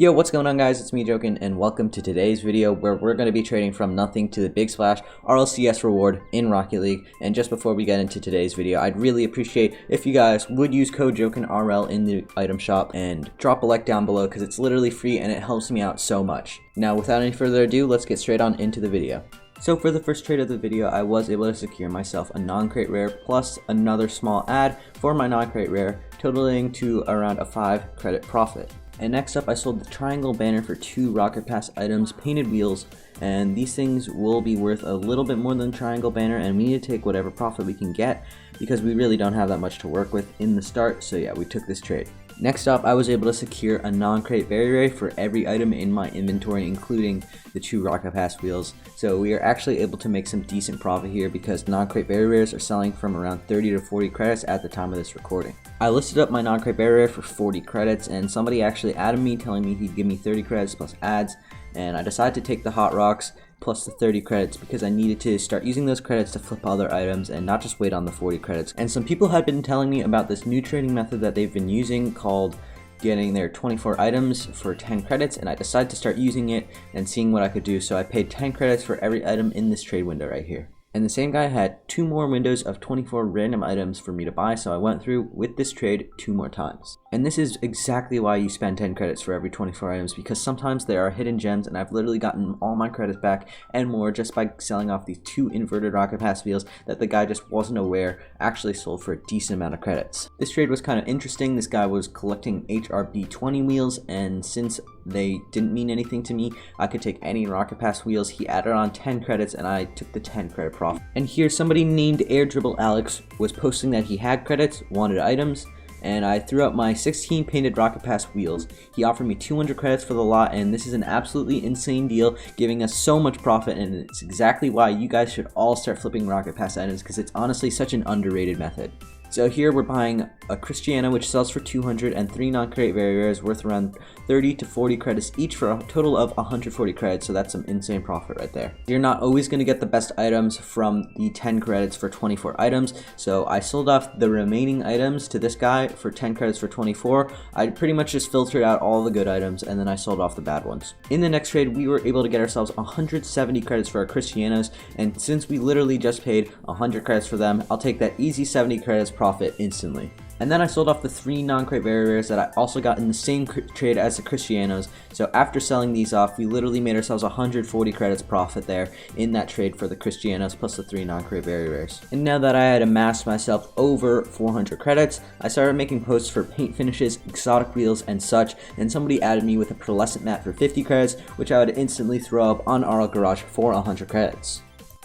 Yo, what's going on guys, it's me JoKin and welcome to today's video where we're going to be trading from nothing to the big splash RlCS reward in Rocket League. And just before we get into today's video, I'd really appreciate if you guys would use code JoKinRL in the item shop and drop a like down below because it's literally free and it helps me out so much. Now without any further ado, let's get straight on into the video. So for the first trade of the video, I was able to secure myself a non-crate rare plus another small ad for my non-crate rare, totaling to around a 5 credit profit. And next up, I sold the triangle banner for 2 rocket pass items, painted wheels, and these things will be worth a little bit more than triangle banner, and we need to take whatever profit we can get because we really don't have that much to work with in the start. So yeah, we took this trade. Next up, I was able to secure a non-crate very rare for every item in my inventory, including the 2 rocket pass wheels. So we are actually able to make some decent profit here because non-crate very rares are selling from around 30 to 40 credits at the time of this recording. I listed up my non-crate very rare for 40 credits, and somebody actually added me telling me he'd give me 30 credits plus ads, and I decided to take the hot rocks plus the 30 credits because I needed to start using those credits to flip other items and not just wait on the 40 credits. And some people had been telling me about this new trading method that they've been using called getting their 24 items for 10 credits, and I decided to start using it and seeing what I could do. So I paid 10 credits for every item in this trade window right here. And the same guy had 2 more windows of 24 random items for me to buy, so I went through with this trade 2 more times. And this is exactly why you spend 10 credits for every 24 items, because sometimes there are hidden gems, and I've literally gotten all my credits back and more just by selling off these 2 inverted rocket pass wheels that the guy just wasn't aware actually sold for a decent amount of credits. This trade was kind of interesting. This guy was collecting HRB20 wheels, and since they didn't mean anything to me, I could take any rocket pass wheels. He added on 10 credits and I took the 10 credit profit. And here somebody named Air Dribble Alex was posting that he had credits, wanted items, and I threw out my 16 painted rocket pass wheels. He offered me 200 credits for the lot, and this is an absolutely insane deal, giving us so much profit, and it's exactly why you guys should all start flipping rocket pass items because it's honestly such an underrated method. So here we're buying a Cristiano which sells for 200 and 3 non-crate very rares worth around 30 to 40 credits each for a total of 140 credits, so that's some insane profit right there. You're not always going to get the best items from the 10 credits for 24 items, so I sold off the remaining items to this guy for 10 credits for 24. I pretty much just filtered out all the good items and then I sold off the bad ones. In the next trade, we were able to get ourselves 170 credits for our Cristianos, and since we literally just paid 100 credits for them, I'll take that easy 70 credits profit instantly. And then I sold off the 3 non-crate very rares that I also got in the same trade as the Cristianos. So after selling these off, we literally made ourselves 140 credits profit there in that trade for the Cristianos plus the 3 non-crate very rares. And now that I had amassed myself over 400 credits, I started making posts for paint finishes, exotic wheels, and such, and somebody added me with a pearlescent mat for 50 credits, which I would instantly throw up on RlGarage for 100 credits.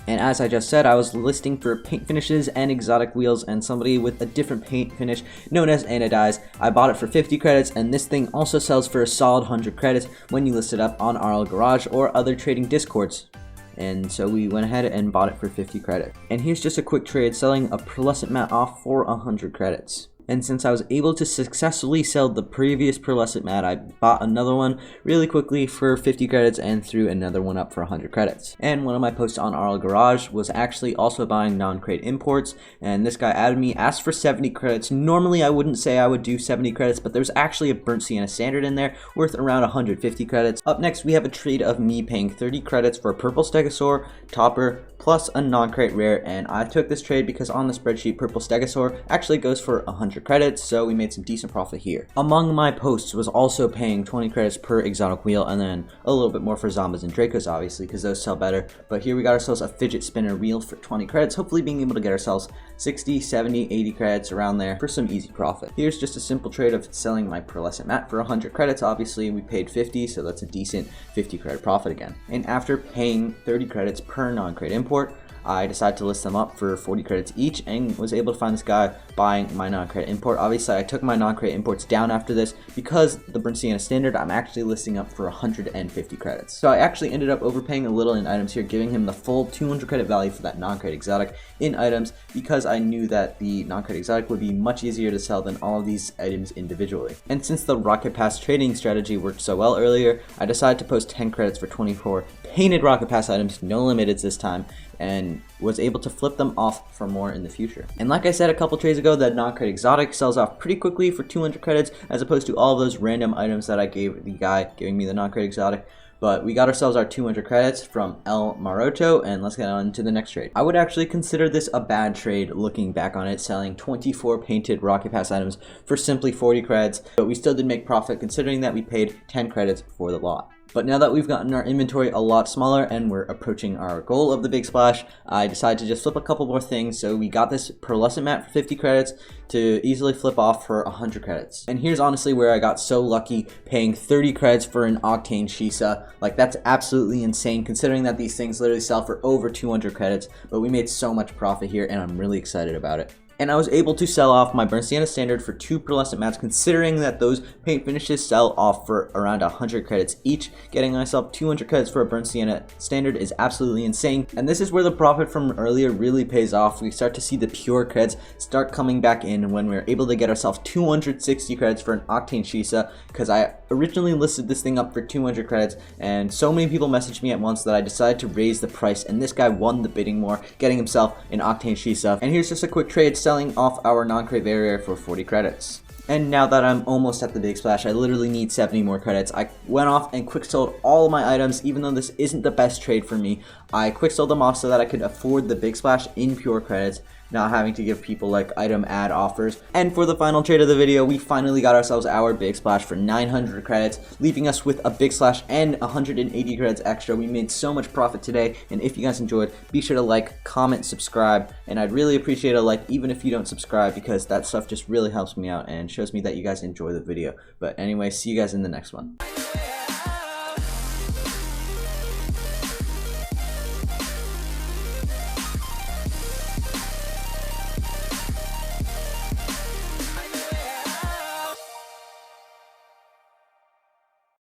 And as I just said, I was listing for paint finishes and exotic wheels, and somebody with a different paint finish known as anodize, I bought it for 50 credits, and this thing also sells for a solid 100 credits when you list it up on RlGarage or other trading discords. And so we went ahead and bought it for 50 credits. And here's just a quick trade selling a pearlescent mat off for 100 credits. And since I was able to successfully sell the previous pearlescent mat, I bought another one really quickly for 50 credits and threw another one up for 100 credits. And one of my posts on RlGarage was actually also buying non-crate imports, and this guy added me, asked for 70 credits. Normally I wouldn't say I would do 70 credits, but there's actually a burnt sienna standard in there worth around 150 credits. Up next we have a trade of me paying 30 credits for a purple stegosaur, topper, plus a non-crate rare, and I took this trade because on the spreadsheet purple stegosaur actually goes for 100 credits, so we made some decent profit here. Among my posts was also paying 20 credits per exotic wheel and then a little bit more for Zombas and Dracos obviously because those sell better, but here we got ourselves a fidget spinner wheel for 20 credits, hopefully being able to get ourselves 60, 70, 80 credits around there for some easy profit. Here's just a simple trade of selling my pearlescent mat for 100 credits. Obviously we paid 50, so that's a decent 50 credit profit again. And after paying 30 credits per non-crate import, I decided to list them up for 40 credits each and was able to find this guy buying my non-crate import. Obviously I took my non-crate imports down after this because the burnt sienna standard I'm actually listing up for 150 credits. So I actually ended up overpaying a little in items here, giving him the full 200 credit value for that non-crate exotic in items because I knew that the non-crate exotic would be much easier to sell than all of these items individually. And since the rocket pass trading strategy worked so well earlier, I decided to post 10 credits for 24 painted rocket pass items, no limiteds this time, and was able to flip them off for more in the future. And like I said a couple trades ago, that non-credit exotic sells off pretty quickly for 200 credits as opposed to all those random items that I gave the guy giving me the non-credit exotic. But we got ourselves our 200 credits from El Maroto, and let's get on to the next trade. I would actually consider this a bad trade looking back on it, selling 24 painted Rocket Pass items for simply 40 credits, but we still did make profit considering that we paid 10 credits for the lot. But now that we've gotten our inventory a lot smaller and we're approaching our goal of the big splash, I decided to just flip a couple more things. So we got this pearlescent mat for 50 credits to easily flip off for 100 credits. And here's honestly where I got so lucky, paying 30 credits for an octane Shisa. Like, that's absolutely insane considering that these things literally sell for over 200 credits, but we made so much profit here and I'm really excited about it. And I was able to sell off my Burnt Sienna standard for 2 pearlescent mats, considering that those paint finishes sell off for around 100 credits each. Getting myself 200 credits for a Burnt Sienna standard is absolutely insane. And this is where the profit from earlier really pays off. We start to see the pure credits start coming back in when we're able to get ourselves 260 credits for an octane Shisa, because I originally listed this thing up for 200 credits and so many people messaged me at once that I decided to raise the price, and this guy won the bidding war, getting himself an octane Shisa. And here's just a quick trade selling off our non-crate barrier for 40 credits. And now that I'm almost at the big splash, I literally need 70 more credits. I went off and quick sold all of my items, even though this isn't the best trade for me. I quick sold them off so that I could afford the big splash in pure credits, not having to give people like item ad offers. And for the final trade of the video, we finally got ourselves our big splash for 900 credits, leaving us with a big splash and 180 credits extra. We made so much profit today, and if you guys enjoyed, be sure to like, comment, subscribe, and I'd really appreciate a like even if you don't subscribe, because that stuff just really helps me out and shows me that you guys enjoy the video. But anyway, see you guys in the next one.